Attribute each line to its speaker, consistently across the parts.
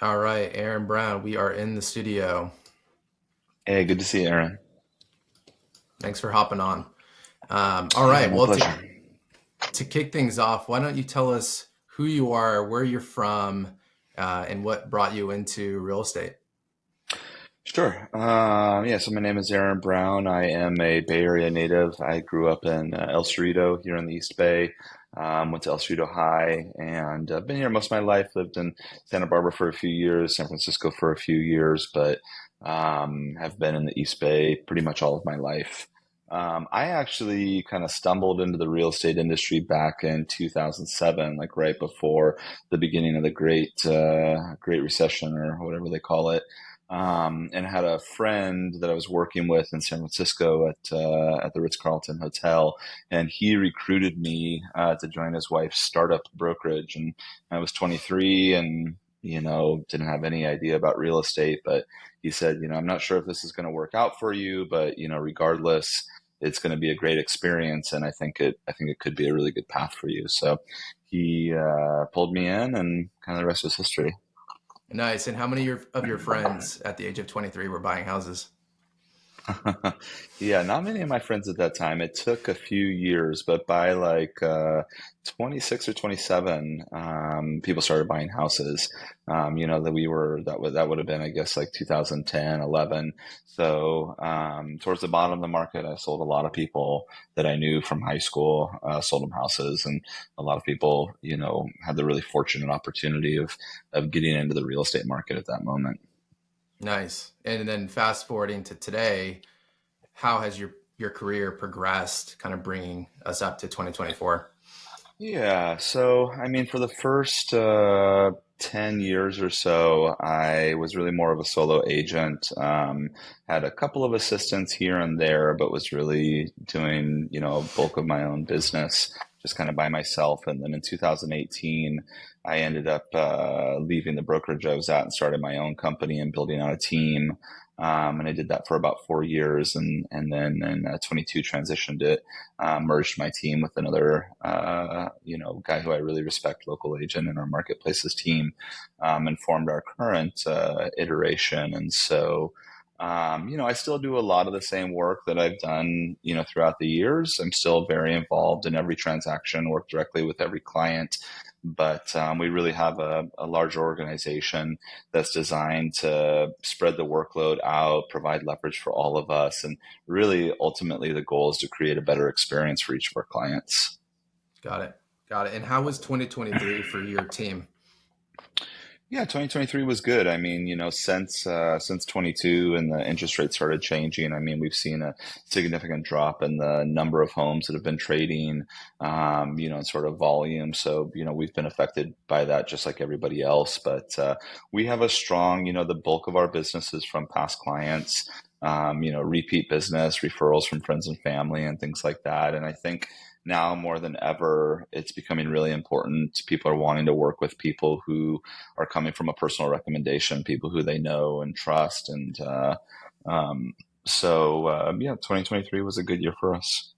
Speaker 1: All right, Aaron Brown, we are in the studio.
Speaker 2: Hey, good to see you, Aaron.
Speaker 1: Thanks for hopping on. All
Speaker 2: Yeah,
Speaker 1: right,
Speaker 2: my
Speaker 1: well, to
Speaker 2: pleasure.
Speaker 1: to kick things off, why don't you tell us who you are, where you're from, and what brought you into real estate?
Speaker 2: Sure. Yeah, so my name is Aaron Brown. I am a Bay Area native. I grew up in El Cerrito here in the East Bay. Went to El Cerrito High and been here most of my life. Lived in Santa Barbara for a few years, San Francisco for a few years, but have been in the East Bay pretty much all of my life. I actually kind of stumbled into the real estate industry back in 2007, like right before the beginning of the Great Recession or whatever they call it, and had a friend that I was working with in San Francisco at the Ritz-Carlton Hotel, and he recruited me to join his wife's startup brokerage. And I was 23 and didn't have any idea about real estate, but he said, I'm not sure if this is going to work out for you, but regardless, it's going to be a great experience, and I think it could be a really good path for you. So he pulled me in, and kind of the rest was history.
Speaker 1: Nice. And how many of your friends at the age of 23 were buying houses?
Speaker 2: Yeah, not many of my friends at that time. It took a few years, but by like 26 or 27, people started buying houses. That would have been, I guess, like 2010, 11. So towards the bottom of the market, I sold a lot of people that I knew from high school, sold them houses, and a lot of people, had the really fortunate opportunity of getting into the real estate market at that moment.
Speaker 1: Nice. And then fast forwarding to today, how has your career progressed, kind of bringing us up to 2024?
Speaker 2: Yeah, so I mean, for the first 10 years or so, I was really more of a solo agent. Had a couple of assistants here and there, but was really doing, a bulk of my own business, just kind of by myself. And then in 2018, I ended up leaving the brokerage I was at and started my own company and building out a team. And I did that for about 4 years, and then in 22 transitioned it, merged my team with another, guy who I really respect, local agent in our marketplaces team, and formed our current iteration. And so, I still do a lot of the same work that I've done, throughout the years. I'm still very involved in every transaction, work directly with every client. But we really have a larger organization that's designed to spread the workload out, provide leverage for all of us, and really ultimately the goal is to create a better experience for each of our clients.
Speaker 1: Got it. Got it. And how was 2023 for your team?
Speaker 2: Yeah, 2023 was good. I mean, since 22 and the interest rate started changing, I mean, we've seen a significant drop in the number of homes that have been trading, and sort of volume. So, we've been affected by that just like everybody else. But we have a strong, the bulk of our business is from past clients, repeat business, referrals from friends and family, and things like that. And I think now more than ever, it's becoming really important. People are wanting to work with people who are coming from a personal recommendation, people who they know and trust. And um, yeah, 2023 was a good year for us.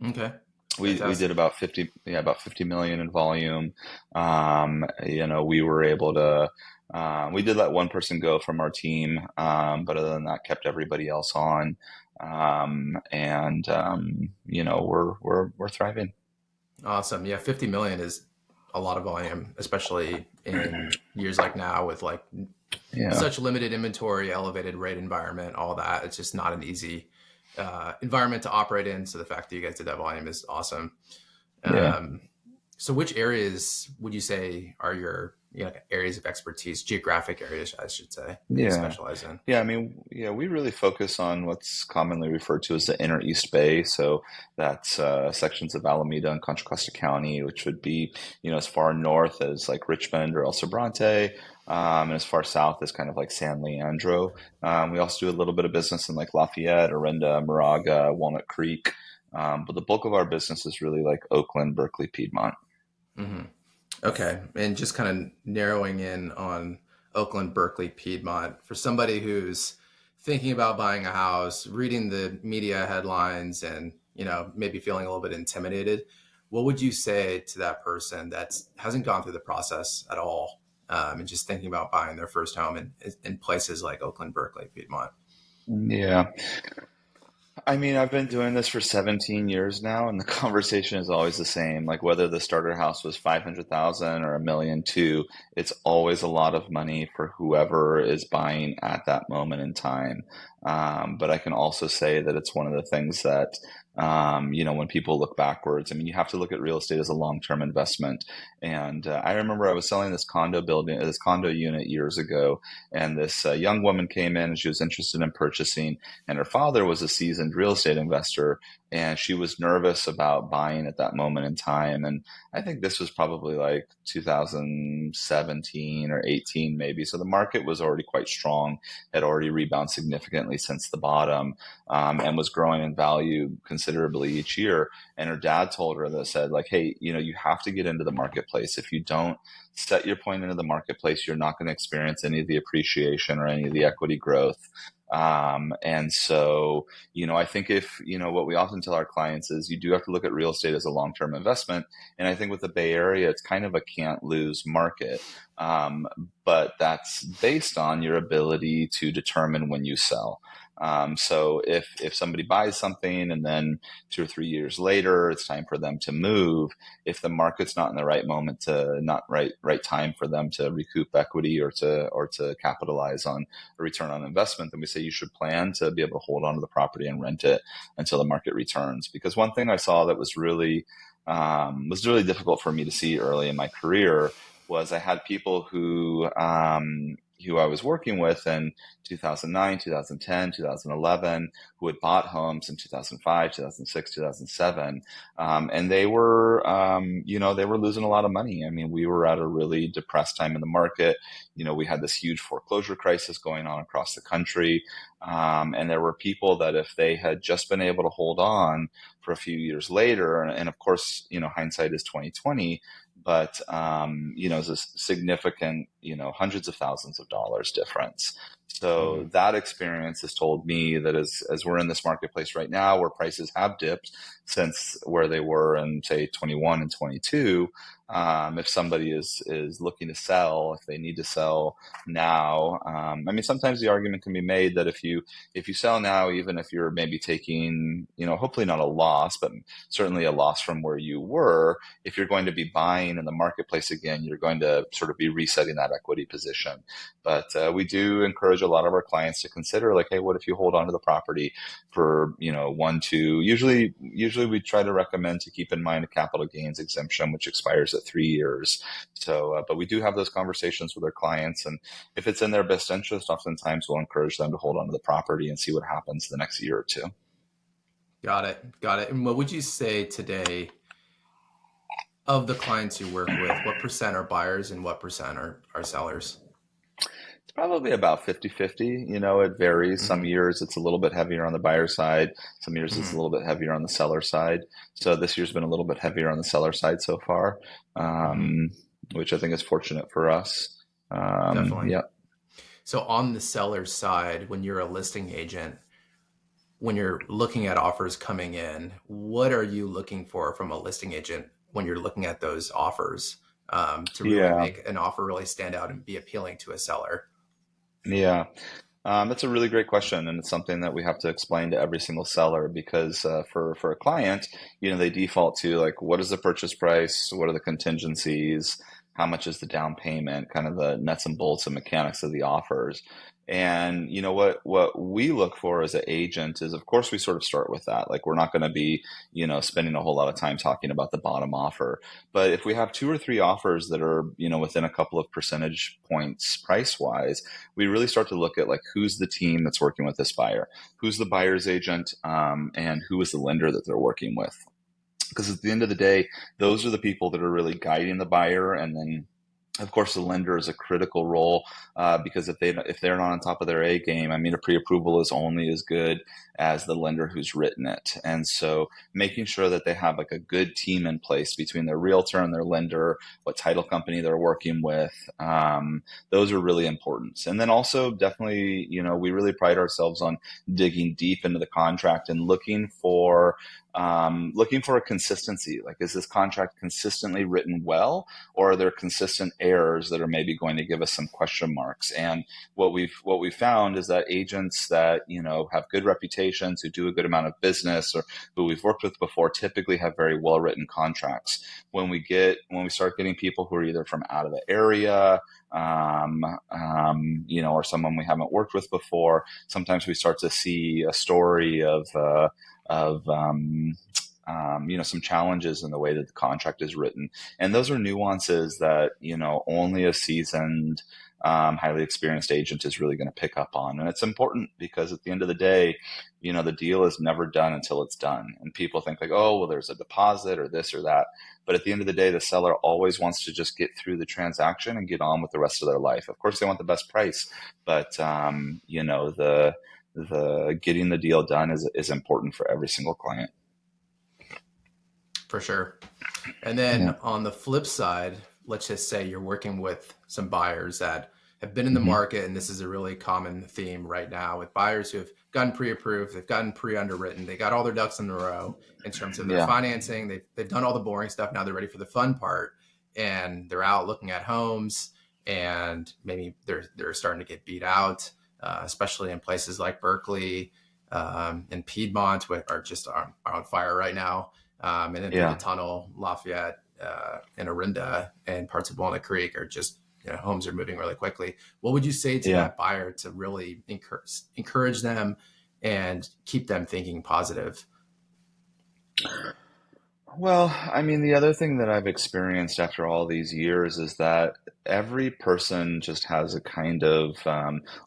Speaker 1: Okay.
Speaker 2: We did
Speaker 1: Fantastic.
Speaker 2: about 50 million in volume. We were able to. We did let one person go from our team, but other than that, kept everybody else on, and we're thriving.
Speaker 1: Awesome. Yeah, 50 million is a lot of volume, especially in years like now with like
Speaker 2: Yeah,
Speaker 1: such limited inventory, elevated rate environment, all that. It's just not an easy environment to operate in. So the fact that you guys did that volume is awesome.
Speaker 2: yeah.
Speaker 1: Um, so which areas would you say are your areas of expertise, geographic areas, I should say, that you
Speaker 2: Yeah.
Speaker 1: specialize in?
Speaker 2: Yeah, I mean, yeah, we really focus on what's commonly referred to as the inner East Bay. So that's sections of Alameda and Contra Costa County, which would be, as far north as like Richmond or El Sobrante, and as far south as kind of like San Leandro. We also do a little bit of business in like Lafayette, Orinda, Moraga, Walnut Creek. But the bulk of our business is really like Oakland, Berkeley, Piedmont.
Speaker 1: Hmm. Okay. And just kind of narrowing in on Oakland, Berkeley, Piedmont for somebody who's thinking about buying a house, reading the media headlines and, maybe feeling a little bit intimidated. What would you say to that person that hasn't gone through the process at all? and just thinking about buying their first home in places like Oakland, Berkeley, Piedmont.
Speaker 2: Yeah. I mean, I've been doing this for 17 years now, and the conversation is always the same. Like whether the starter house was 500,000 or a million two, it's always a lot of money for whoever is buying at that moment in time. But I can also say that it's one of the things that, when people look backwards, I mean, you have to look at real estate as a long-term investment. And I remember I was selling this condo unit years ago, and this young woman came in and she was interested in purchasing, and her father was a seasoned real estate investor, and she was nervous about buying at that moment in time. And I think this was probably like 2017 or 18 maybe, so the market was already quite strong, had already rebounded significantly since the bottom, and was growing in value considerably each year. And her dad told her that, said like, hey, you have to get into the marketplace. If you don't set your point into the marketplace, you're not going to experience any of the appreciation or any of the equity growth. And so, I think what we often tell our clients is you do have to look at real estate as a long-term investment. And I think with the Bay Area, it's kind of a can't lose market. Um, but that's based on your ability to determine when you sell. So if somebody buys something and then 2 or 3 years later, it's time for them to move, if the market's not in the right moment to not right time for them to recoup equity or to capitalize on a return on investment, then we say you should plan to be able to hold on to the property and rent it until the market returns. Because one thing I saw that was really difficult for me to see early in my career was I had people who I was working with in 2009, 2010, 2011, who had bought homes in 2005, 2006, 2007. And they were losing a lot of money. I mean, we were at a really depressed time in the market. We had this huge foreclosure crisis going on across the country. And there were people that if they had just been able to hold on for a few years later, and of course, hindsight is 2020, but it's a significant, hundreds of thousands of dollars difference.
Speaker 1: Mm-hmm.
Speaker 2: So that experience has told me that as we're in this marketplace right now, where prices have dipped since where they were in say 21 and 22, if somebody is looking to sell, if they need to sell now, I mean, sometimes the argument can be made that if you sell now, even if you're maybe taking, hopefully not a loss, but certainly a loss from where you were, if you're going to be buying in the marketplace again, you're going to sort of be resetting that equity position. But we do encourage a lot of our clients to consider like, hey, what if you hold on to the property for, 1, 2, usually we try to recommend to keep in mind a capital gains exemption, which expires at 3 years. So, but we do have those conversations with our clients. And if it's in their best interest, oftentimes we'll encourage them to hold on to the property and see what happens the next year or two.
Speaker 1: Got it. Got it. And what would you say today of the clients you work with? What percent are buyers and what percent are sellers?
Speaker 2: It's probably about 50-50. It varies. Some
Speaker 1: Mm-hmm.
Speaker 2: years it's a little bit heavier on the buyer side. Some years it's a
Speaker 1: Mm-hmm.
Speaker 2: little bit heavier on the seller side. So this year's been a little bit heavier on the seller side so far,
Speaker 1: Mm-hmm.
Speaker 2: um, which I think is fortunate for us.
Speaker 1: Definitely.
Speaker 2: Yeah.
Speaker 1: So on the seller side, when you're a listing agent, when you're looking at offers coming in, what are you looking for from a listing agent when you're looking at those offers to really
Speaker 2: Yeah.
Speaker 1: make an offer really stand out and be appealing to a seller?
Speaker 2: Yeah. That's a really great question, and it's something that we have to explain to every single seller because for a client, they default to like, what is the purchase price? What are the contingencies? How much is the down payment? Kind of the nuts and bolts and mechanics of the offers. And what we look for as an agent is, of course, we sort of start with that. Like, we're not going to be, spending a whole lot of time talking about the bottom offer. But if we have 2 or 3 offers that are, within a couple of percentage points price wise, we really start to look at like who's the team that's working with this buyer, who's the buyer's agent, and who is the lender that they're working with. Because at the end of the day, those are the people that are really guiding the buyer, and then of course, the lender is a critical role because if they're not on top of their A game, I mean, a pre-approval is only as good as the lender who's written it. And so, making sure that they have like a good team in place between their realtor and their lender, what title company they're working with, those are really important. And then also, definitely, we really pride ourselves on digging deep into the contract and looking for looking for a consistency. Like, is this contract consistently written well, or are there consistent errors that are maybe going to give us some question marks? And what we've found is that agents that have good reputations, who do a good amount of business, or who we've worked with before, typically have very well written contracts. When we start getting people who are either from out of the area, or someone we haven't worked with before, sometimes we start to see a story of some challenges in the way that the contract is written. And those are nuances that, only a seasoned, highly experienced agent is really going to pick up on. And it's important because at the end of the day, the deal is never done until it's done. And people think like, oh, well, there's a deposit or this or that. But at the end of the day, the seller always wants to just get through the transaction and get on with the rest of their life. Of course, they want the best price, but, the getting the deal done is important for every single client.
Speaker 1: For sure. And then on the flip side, let's just say you're working with some buyers that have been in the
Speaker 2: Mm-hmm.
Speaker 1: market, and this is a really common theme right now with buyers who have gotten pre-approved, they've gotten pre-underwritten, they got all their ducks in a row in terms of their
Speaker 2: Yeah.
Speaker 1: financing, they've done all the boring stuff, now they're ready for the fun part, and they're out looking at homes, and maybe they're starting to get beat out, especially in places like Berkeley and Piedmont, which are just on fire right now. And then through the
Speaker 2: Yeah.
Speaker 1: tunnel, Lafayette and Orinda and parts of Walnut Creek are just, homes are moving really quickly. What would you say to
Speaker 2: Yeah.
Speaker 1: that buyer to really encourage them and keep them thinking positive?
Speaker 2: Well, I mean, the other thing that I've experienced after all these years is that every person just has a kind of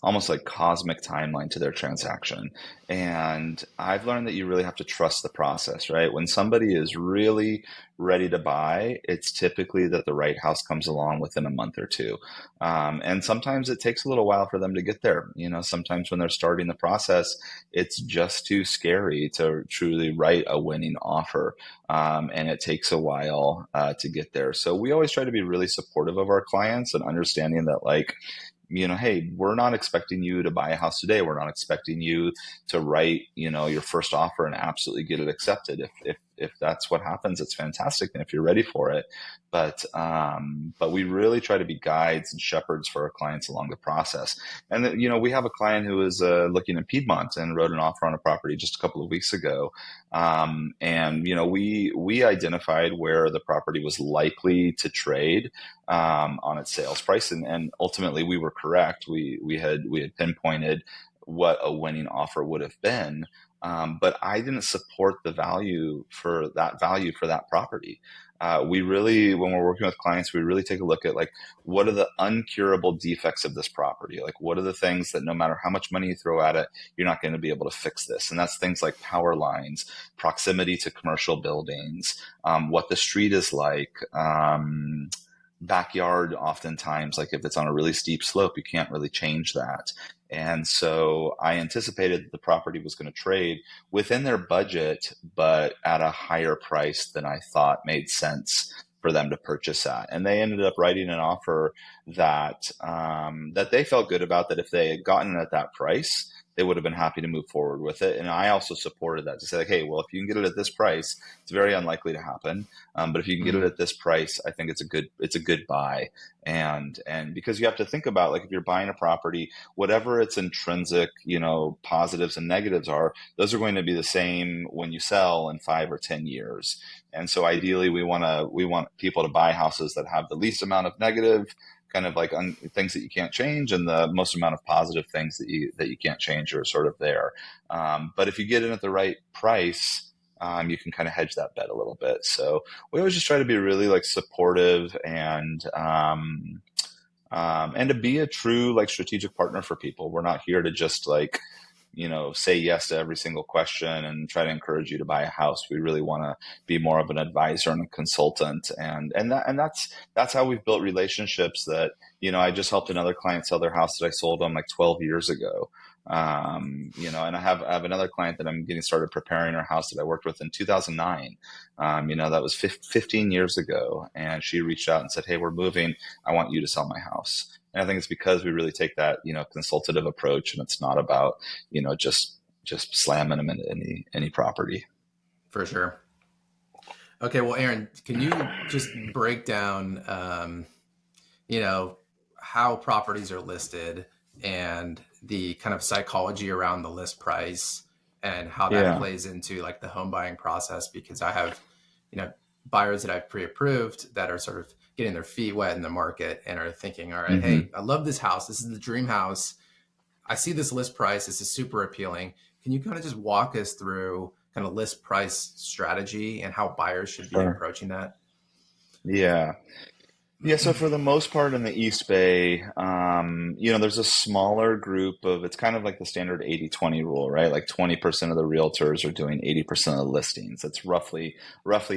Speaker 2: almost like cosmic timeline to their transaction. And I've learned that you really have to trust the process, right? When somebody is really ready to buy, it's typically that the right house comes along within a month or two. And sometimes it takes a little while for them to get there. Sometimes when they're starting the process, it's just too scary to truly write a winning offer, and it takes a while to get there. So we always try to be really supportive of our clients and understanding that, like, hey, we're not expecting you to buy a house today. We're not expecting you to write, your first offer and absolutely get it accepted. If that's what happens, it's fantastic. And if you're ready for it, but we really try to be guides and shepherds for our clients along the process. And then, we have a client who is looking in Piedmont and wrote an offer on a property just a couple of weeks ago. And we identified where the property was likely to trade on its sales price, and ultimately we were correct. We had pinpointed what a winning offer would have been, but I didn't support the value for that property. We really, when we're working with clients, we really take a look at, like, what are the uncurable defects of this property? Like, what are the things that no matter how much money you throw at it, you're not going to be able to fix this? And that's things like power lines, proximity to commercial buildings, what the street is like, backyard. Oftentimes, like if it's on a really steep slope, you can't really change that. And so I anticipated that the property was going to trade within their budget, but at a higher price than I thought made sense for them to purchase at. And they ended up writing an offer that they felt good about, that if they had gotten it at that price, they would have been happy to move forward with it. And I also supported that, to say, like, hey, well, if you can get it at this price, it's very unlikely to happen. But if you can get it
Speaker 1: Mm,
Speaker 2: at this price, I think it's a good buy. And because you have to think about, like, if you're buying a property, whatever its intrinsic, positives and negatives are, those are going to be the same when you sell in 5 or 10 years. And so ideally, we want people to buy houses that have the least amount of negative, kind of like things that you can't change, and the most amount of positive things that you can't change are sort of there. But if you get in at the right price, you can kind of hedge that bet a little bit. So we always just try to be really, like, supportive and to be a true, like, strategic partner for people. We're not here to just, like, say yes to every single question and try to encourage you to buy a house. We really want to be more of an advisor and a consultant, and that's how we've built relationships. That, I just helped another client sell their house that I sold them like 12 years ago. And I have another client that I'm getting started preparing her house that I worked with in 2009. That was 15 years ago, and she reached out and said, "Hey, we're moving. I want you to sell my house." And I think it's because we really take that, consultative approach, and it's not about, just slamming them into any property.
Speaker 1: For sure. Okay, well, Aaron, can you just break down, you know, how properties are listed and the kind of psychology around the list price and how that
Speaker 2: Yeah.
Speaker 1: plays into like the home buying process? Because I have, you know, buyers that I've pre-approved that are sort of getting their feet wet in the market and are thinking, all right,
Speaker 2: hmm
Speaker 1: hey, I love this house. This is the dream house. I see this list price. This is super appealing. Can you kind of just walk us through kind of list price strategy and how buyers should be
Speaker 2: Sure.
Speaker 1: approaching that?
Speaker 2: Yeah. Yeah, so for the most part in the East Bay, there's a smaller group of, it's kind of like the standard 80-20 rule, right? Like 20% of the realtors are doing 80% of the listings. That's roughly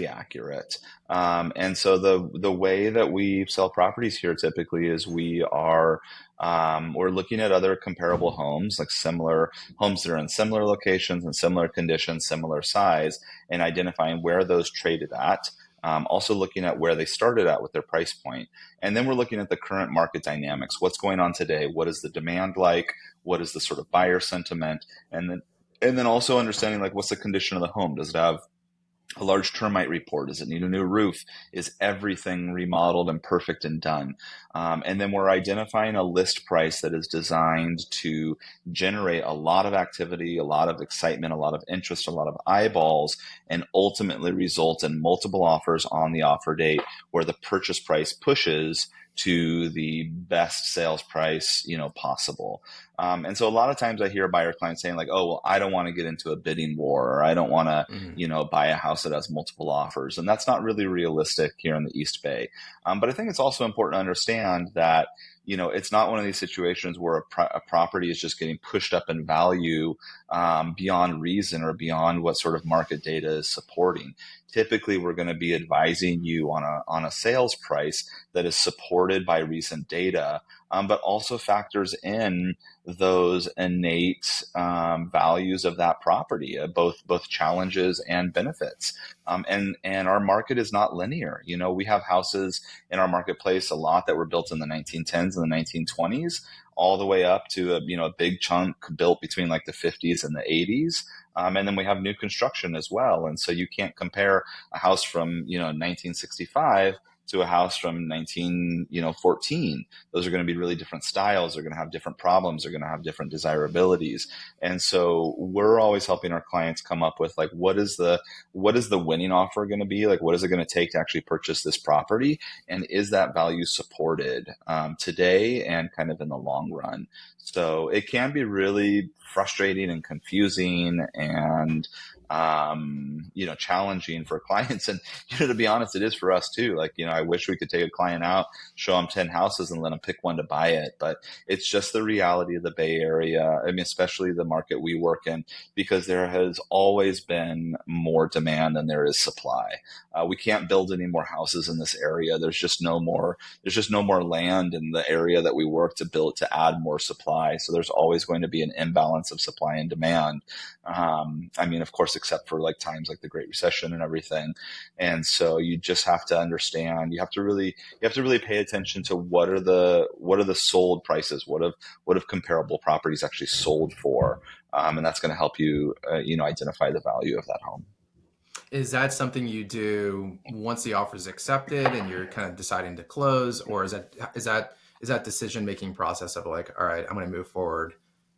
Speaker 2: accurate. And so the way that we sell properties here typically is we're looking at other comparable homes, like similar homes that are in similar locations and similar conditions, similar size, and identifying where those traded at. Also looking at where they started at with their price point. And then we're looking at the current market dynamics. What's going on today? What is the demand like? What is the sort of buyer sentiment? And then also understanding like what's the condition of the home? Does it have a large termite report? Does it need a new roof? Is everything remodeled and perfect and done? And then we're identifying a list price that is designed to generate a lot of activity, a lot of excitement, a lot of interest, a lot of eyeballs, and ultimately result in multiple offers on the offer date where the purchase price pushes to the best sales price, possible. And so a lot of times I hear a buyer client saying like, oh, well, I don't want to get into a bidding war, or I don't want to,
Speaker 1: Mm-hmm.
Speaker 2: buy a house that has multiple offers. And that's not really realistic here in the East Bay. But I think it's also important to understand that, it's not one of these situations where a property is just getting pushed up in value beyond reason or beyond what sort of market data is supporting. Typically, we're going to be advising you on a sales price that is supported by recent data, but also factors in those innate values of that property, both challenges and benefits. And our market is not linear. We have houses in our marketplace a lot that were built in the 1910s and the 1920s, all the way up to a big chunk built between like the 50s and the 80s. And then we have new construction as well. And so you can't compare a house from 1965 to a house from 1914. Those are going to be really different styles. They're going to have different problems. They're going to have different desirabilities. And so we're always helping our clients come up with like, what is the winning offer going to be? Like, what is it going to take to actually purchase this property? And is that value supported today and kind of in the long run? So it can be really frustrating and confusing and challenging for clients. And to be honest, it is for us too. Like, I wish we could take a client out, show them 10 houses and let them pick one to buy it. But it's just the reality of the Bay Area. I mean, especially the market we work in, because there has always been more demand than there is supply. We can't build any more houses in this area. There's just no more land in the area that we work to add more supply. So there's always going to be an imbalance of supply and demand. I mean, of course, except for like times like the Great Recession and everything. And so you just have to understand, you have to really pay attention to what are the sold prices, what have comparable properties actually sold for. And that's going to help you, identify the value of that home.
Speaker 1: Is that something you do once the offer is accepted and you're kind of deciding to close, or is that decision making process of like, all right, I'm going to move forward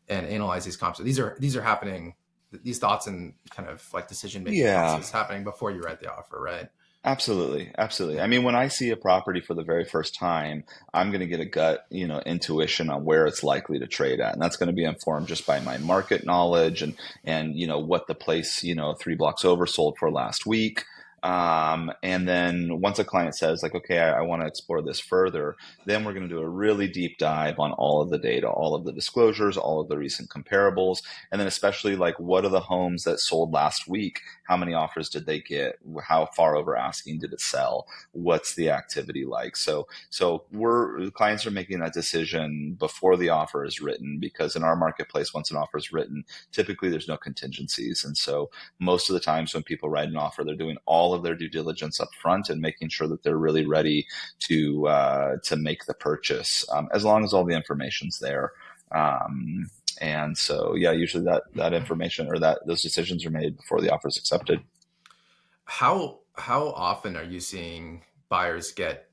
Speaker 1: and analyze these comps. These are happening. These thoughts and kind of like decision making
Speaker 2: Yeah.
Speaker 1: process happening before you write the offer, right?
Speaker 2: Absolutely, absolutely. I mean, when I see a property for the very first time, I'm going to get a gut, intuition on where it's likely to trade at, and that's going to be informed just by my market knowledge and what the place 3 blocks over sold for last week. And then once a client says like, okay, I want to explore this further, then we're going to do a really deep dive on all of the data, all of the disclosures, all of the recent comparables, and then especially like what are the homes that sold last week? How many offers did they get? How far over asking did it sell? What's the activity like? So clients are making that decision before the offer is written, because in our marketplace, once an offer is written, typically there's no contingencies. And so most of the times when people write an offer, they're doing all of their due diligence up front and making sure that they're really ready to make the purchase, as long as all the information's there. And so, yeah, usually that information or those decisions are made before the offer is accepted.
Speaker 1: how often are you seeing buyers get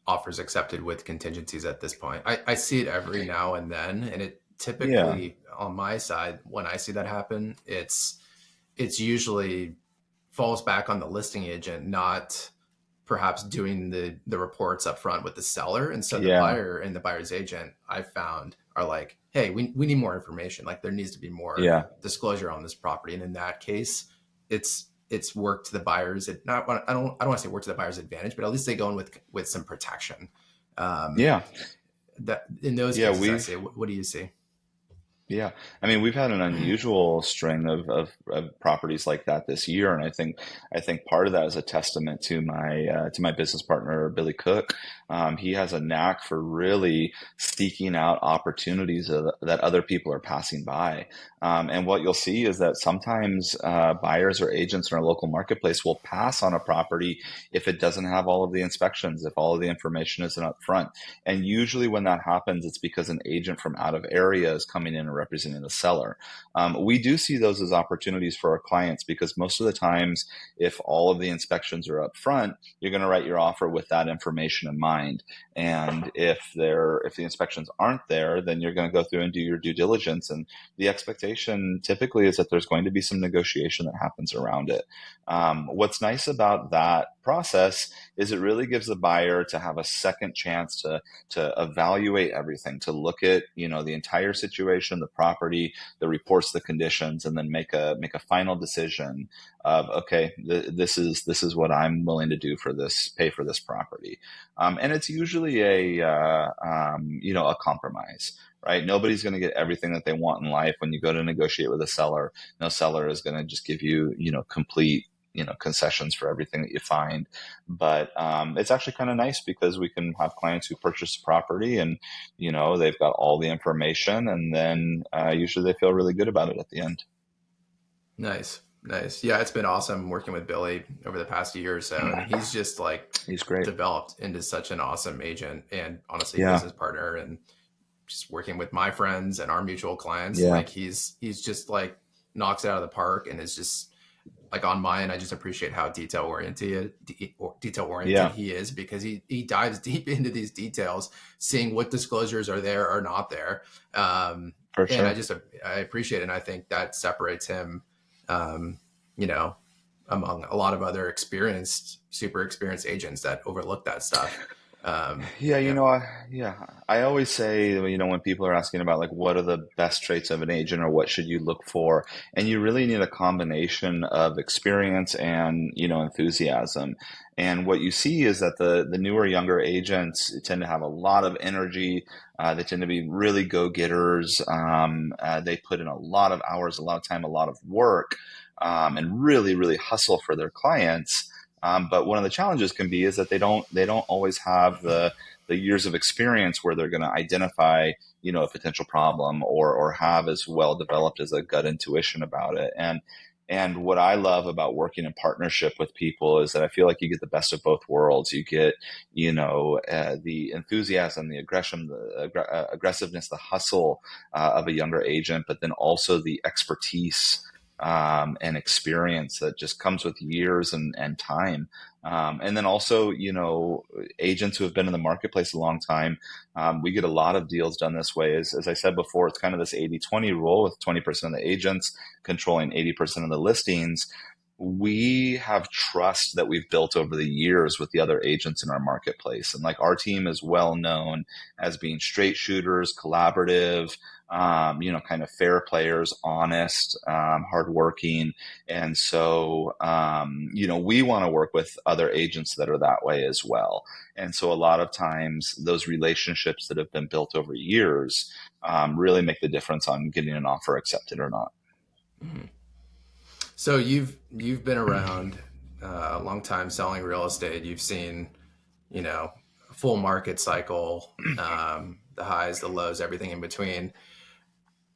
Speaker 1: offers accepted with contingencies at this point? I see it every now and then, and it
Speaker 2: Yeah,
Speaker 1: typically on my side when I see that happen, it's usually falls back on the listing agent not perhaps doing the reports up front with the seller. And so the
Speaker 2: yeah,
Speaker 1: buyer and the buyer's agent I found are like, hey, we need more information. Like there needs to be more
Speaker 2: yeah,
Speaker 1: disclosure on this property. And in that case, it's worked to the buyer's not I don't want to say work to the buyer's advantage, but at least they go in with some protection. Um,
Speaker 2: yeah,
Speaker 1: that in those
Speaker 2: yeah.
Speaker 1: cases, I say, what do you see?
Speaker 2: Yeah, I mean, we've had an unusual string of properties like that this year, and I think part of that is a testament to my business partner Billy Cook. He has a knack for really seeking out opportunities that other people are passing by. And what you'll see is that sometimes buyers or agents in our local marketplace will pass on a property if it doesn't have all of the inspections, if all of the information isn't up front. And usually when that happens, it's because an agent from out of area is coming in and representing the seller. We do see those as opportunities for our clients because most of the times, if all of the inspections are up front, you're going to write your offer with that information in mind. And if the inspections aren't there, then you're going to go through and do your due diligence. And the expectation typically is that there's going to be some negotiation that happens around it. What's nice about that process is it really gives the buyer to have a second chance to evaluate everything, to look at, the entire situation, the property, the reports, the conditions, and then make a final decision of, okay, this is what I'm willing to do for this, pay for this property. And it's usually a compromise. Right? Nobody's going to get everything that they want in life. When you go to negotiate with a seller, no seller is going to just give you, complete, concessions for everything that you find. But it's actually kind of nice because we can have clients who purchase property and, they've got all the information, and then usually they feel really good about it at the end.
Speaker 1: Nice, nice. Yeah, it's been awesome working with Billy over the past year or so, and he's just like
Speaker 2: He's great.
Speaker 1: developed into such an awesome agent and honestly
Speaker 2: Yeah.
Speaker 1: business partner. And just working with my friends and our mutual clients,
Speaker 2: Yeah.
Speaker 1: like he's just like knocks it out of the park and is just like on my end. I just appreciate how detail oriented
Speaker 2: Yeah.
Speaker 1: he is because he dives deep into these details, seeing what disclosures are there or not there.
Speaker 2: For
Speaker 1: And
Speaker 2: sure.
Speaker 1: I appreciate it. And I think that separates him, um, you know, among a lot of other super experienced agents that overlook that stuff.
Speaker 2: Yeah,
Speaker 1: Yeah.
Speaker 2: I always say, when people are asking about like what are the best traits of an agent or what should you look for, and you really need a combination of experience and, enthusiasm. And what you see is that the newer, younger agents tend to have a lot of energy. They tend to be really go-getters. They put in a lot of hours, a lot of time, a lot of work, and really, really hustle for their clients. But one of the challenges can be is that they don't always have the years of experience where they're going to identify, a potential problem or have as well developed as a gut intuition about it. And what I love about working in partnership with people is that I feel like you get the best of both worlds. You get, the enthusiasm, the aggression, aggressiveness, the hustle of a younger agent, but then also the expertise and experience that just comes with years and time. And then also, agents who have been in the marketplace a long time, we get a lot of deals done this way. As I said before, it's kind of this 80-20 rule with 20% of the agents controlling 80% of the listings. We have trust that we've built over the years with the other agents in our marketplace. And like our team is well known as being straight shooters, collaborative, kind of fair players, honest, hardworking. And so, we want to work with other agents that are that way as well. And so a lot of times those relationships that have been built over years really make the difference on getting an offer accepted or not.
Speaker 1: Mhm. So you've been around a long time selling real estate. You've seen, a full market cycle, the highs, the lows, everything in between.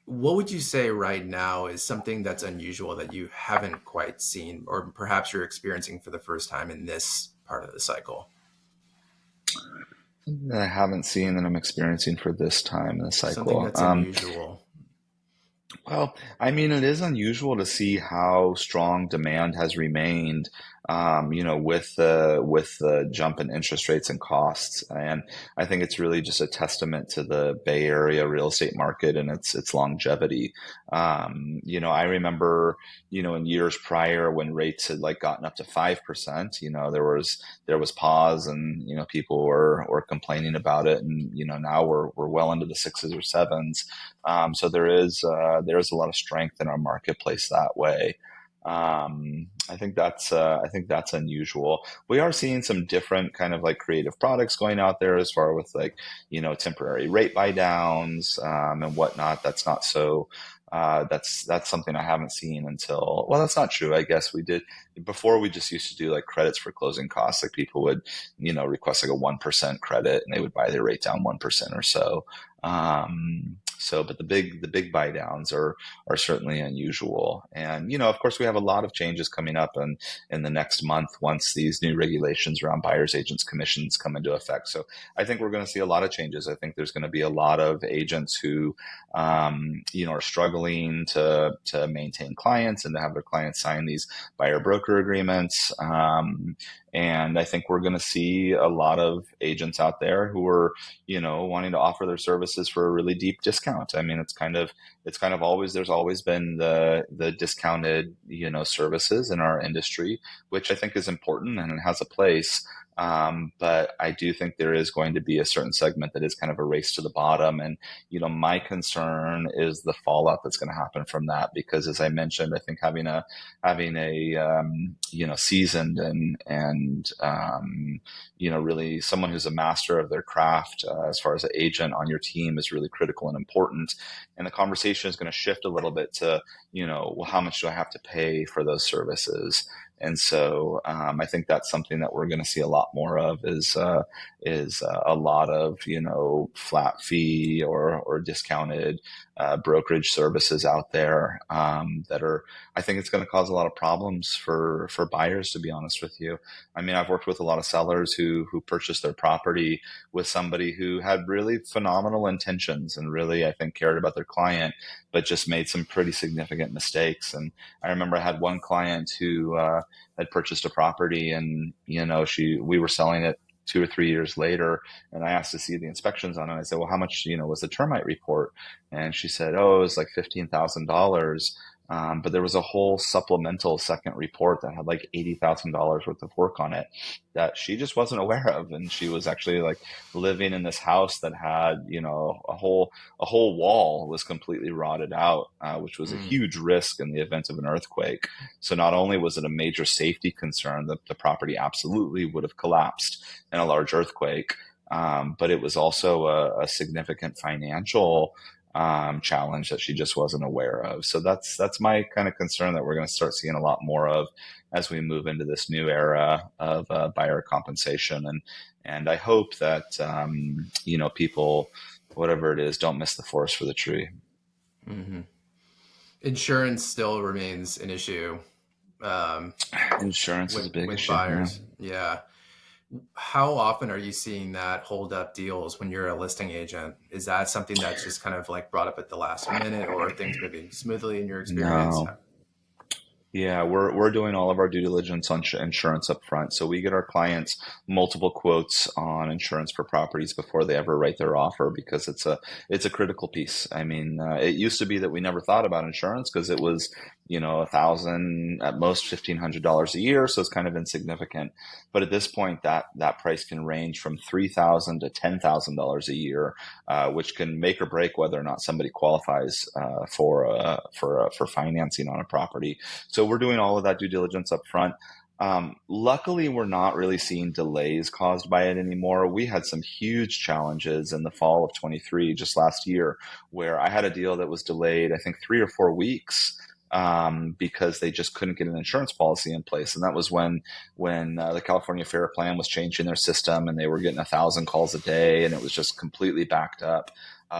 Speaker 1: What would you say right now is something that's unusual that you haven't quite seen, or perhaps you're experiencing for the first time in this part of the cycle?
Speaker 2: That I haven't seen that I'm experiencing for this time in the
Speaker 1: Something
Speaker 2: cycle.
Speaker 1: that's unusual.
Speaker 2: Well, I mean, it is unusual to see how strong demand has remained, with the jump in interest rates and costs. And I think it's really just a testament to the Bay Area real estate market and its longevity. I remember, in years prior when rates had like gotten up to 5%, there was pause, and people were complaining about it, and now we're well into the sixes or sevens. So there is a lot of strength in our marketplace that way. I think that's unusual. We are seeing some different kind of like creative products going out there as far with like temporary rate buy downs and whatnot. That's not so. That's something I haven't seen until, well, that's not true. I guess we did before. We just used to do like credits for closing costs. Like people would request like a 1% credit, and they would buy their rate down 1% or so. But the big buy downs are certainly unusual. And, of course, we have a lot of changes coming up in the next month once these new regulations around buyers agents commissions come into effect. So I think we're going to see a lot of changes. I think there's going to be a lot of agents who, are struggling to maintain clients and to have their clients sign these buyer broker agreements. And I think we're going to see a lot of agents out there who are, wanting to offer their services for a really deep discount. I mean, it's kind of always, there's always been the discounted, services in our industry, which I think is important and it has a place. But I do think there is going to be a certain segment that is kind of a race to the bottom. And, my concern is the fallout that's going to happen from that, because as I mentioned, I think having a seasoned and really someone who's a master of their craft, as far as an agent on your team, is really critical and important. And the conversation is going to shift a little bit to, well, how much do I have to pay for those services? And so I think that's something that we're going to see a lot more of is a lot of flat fee or discounted brokerage services out there that are. I think it's going to cause a lot of problems for buyers, to be honest with you. I mean, I've worked with a lot of sellers who purchased their property with somebody who had really phenomenal intentions and really, I think, cared about their client, but just made some pretty significant mistakes. And I remember I had one client who had purchased a property, and we were selling it 2 or 3 years later, and I asked to see the inspections on it. I said, well, how much was the termite report? And she said, oh, it was like $15,000. But there was a whole supplemental second report that had like $80,000 worth of work on it that she just wasn't aware of. And she was actually like living in this house that had, a whole wall was completely rotted out, which was a
Speaker 1: Mm.
Speaker 2: huge risk in the event of an earthquake. So not only was it a major safety concern that the property absolutely would have collapsed in a large earthquake, but it was also a significant financial challenge that she just wasn't aware of. So that's my kind of concern that we're going to start seeing a lot more of as we move into this new era of buyer compensation. And I hope that people, whatever it is, don't miss the forest for the tree.
Speaker 1: Hmm. Insurance still remains an issue um,
Speaker 2: Insurance is a big
Speaker 1: with
Speaker 2: issue. Yeah.
Speaker 1: buyers. Yeah. How often are you seeing that hold up deals when you're a listing agent? Is that something that's just kind of like brought up at the last minute, or are things moving smoothly in your experience?
Speaker 2: No. Yeah, we're doing all of our due diligence on insurance up front. So we get our clients multiple quotes on insurance for properties before they ever write their offer, because it's a critical piece. I mean, it used to be that we never thought about insurance because it was, 1,000 at most $1,500 a year, so it's kind of insignificant. But at this point, that price can range from $3,000 to $10,000 a year, which can make or break whether or not somebody qualifies for financing on a property. So we're doing all of that due diligence up front. Luckily, we're not really seeing delays caused by it anymore. We had some huge challenges in the fall of 23, just last year, where I had a deal that was delayed, I think 3 or 4 weeks, because they just couldn't get an insurance policy in place. And that was when the California Fair Plan was changing their system, and they were getting 1,000 calls a day, and it was just completely backed up.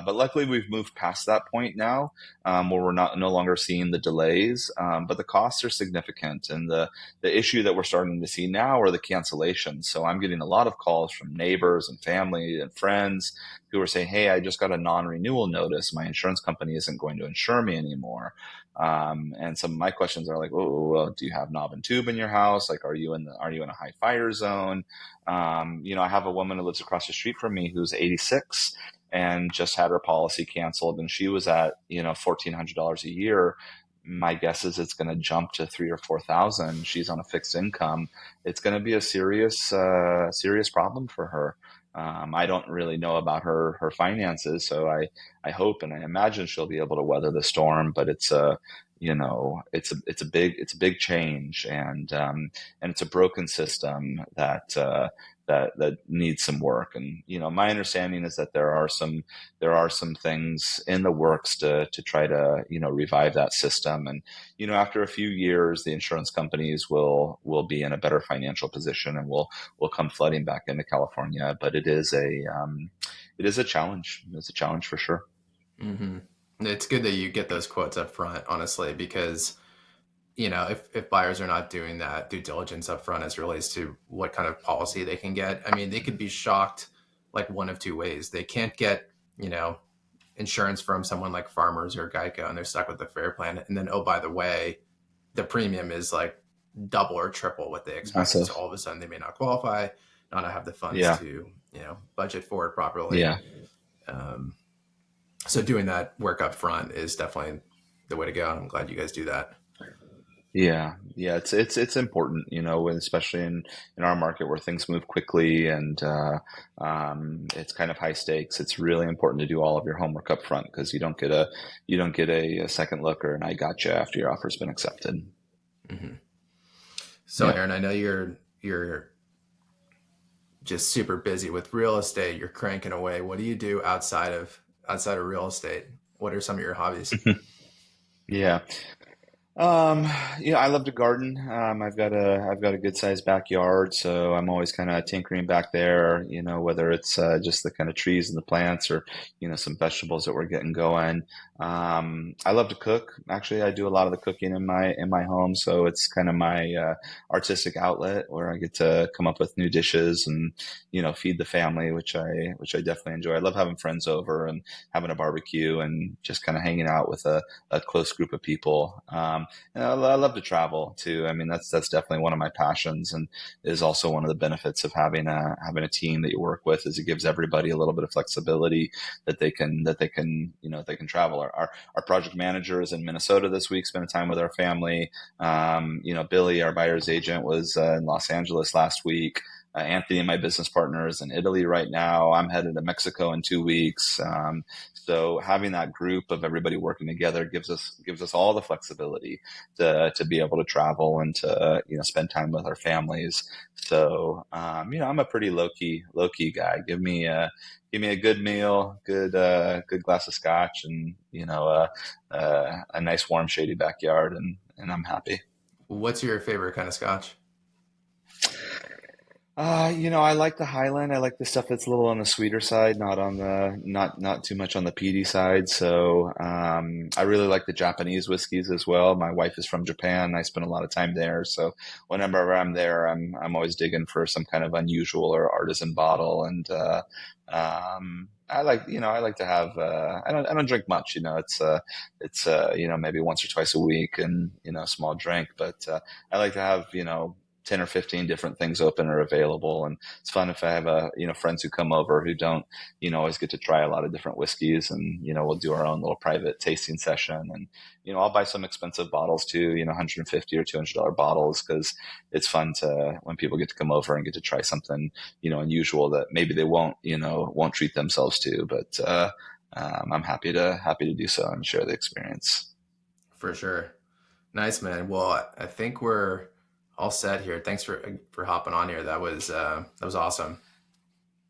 Speaker 2: But luckily, we've moved past that point now, where we're not no longer seeing the delays, but the costs are significant, and the issue that we're starting to see now are the cancellations. So I'm getting a lot of calls from neighbors and family and friends who are saying, "Hey, I just got a non-renewal notice. My insurance company isn't going to insure me anymore." And some of my questions are like, "Oh, well, do you have knob and tube in your house? Like, are you in a high fire zone?" I have a woman who lives across the street from me who's 86 and just had her policy canceled, and she was at $1,400 a year. My guess is it's going to jump to 3 or 4,000. She's on a fixed income. It's going to be a serious problem for her. I don't really know about her finances, so I hope and I imagine she'll be able to weather the storm. But it's a big change, and it's a broken system that needs some work. And my understanding is that there are some things in the works to try to revive that system. And after a few years, the insurance companies will be in a better financial position and will come flooding back into California. But it is a challenge. It's a challenge for sure.
Speaker 1: Hmm. It's good that you get those quotes up front, honestly, because if buyers are not doing that due diligence up front as it relates to what kind of policy they can get, I mean, they could be shocked like one of two ways. They can't get, you know, insurance from someone like Farmers or Geico, and they're stuck with the fair plan. And then, oh, by the way, the premium is like double or triple what they expected. So
Speaker 2: Massive.
Speaker 1: all of a sudden they may not qualify, not have the funds
Speaker 2: Yeah.
Speaker 1: to, budget for it properly.
Speaker 2: Yeah.
Speaker 1: Um, so doing that work up front is definitely the way to go. I'm glad you guys do that.
Speaker 2: Yeah, yeah, it's important, especially in our market where things move quickly and it's kind of high stakes. It's really important to do all of your homework up front because you don't get a second look or an I gotcha after your offer's been accepted.
Speaker 1: Hmm. So
Speaker 2: Yeah.
Speaker 1: Aaron, I know you're just super busy with real estate. You're cranking away. What do you do outside of real estate? What are some of your hobbies?
Speaker 2: Yeah. Um, I love to garden. I've got a good sized backyard, so I'm always kind of tinkering back there, whether it's just the kind of trees and the plants or, some vegetables that we're getting going. I love to cook. Actually, I do a lot of the cooking in my home, so it's kind of my artistic outlet where I get to come up with new dishes and, feed the family, which I definitely enjoy. I love having friends over and having a barbecue and just kind of hanging out with a close group of people. And I love to travel too. I mean, that's definitely one of my passions, and is also one of the benefits of having a team that you work with. Is it gives everybody a little bit of flexibility that they can travel. Our project manager is in Minnesota this week, spending time with our family. Billy, our buyer's agent, was in Los Angeles last week. Anthony, my business partner, is in Italy right now. I'm headed to Mexico in 2 weeks. So having that group of everybody working together gives us all the flexibility to be able to travel and to spend time with our families. So I'm a pretty low key guy. Give me a good meal, good glass of scotch, and a nice warm shady backyard, and I'm happy.
Speaker 1: What's your favorite kind of scotch?
Speaker 2: I like the Highland. I like the stuff that's a little on the sweeter side, not too much on the peaty side. So, I really like the Japanese whiskeys as well. My wife is from Japan. I spend a lot of time there, so whenever I'm there, I'm always digging for some kind of unusual or artisan bottle. And I like to have. I don't drink much. It's maybe once or twice a week, and a small drink. But I like to have 10 or 15 different things open or available. And it's fun if I have friends who come over who don't, always get to try a lot of different whiskeys, and, we'll do our own little private tasting session. And, I'll buy some expensive bottles too, 150 or $200 bottles, because it's fun to, when people get to come over and get to try something, unusual that maybe they won't treat themselves to, but, I'm happy to do so and share the experience.
Speaker 1: For sure. Nice, man. Well, I think we're all set here. Thanks for hopping on here. That was awesome.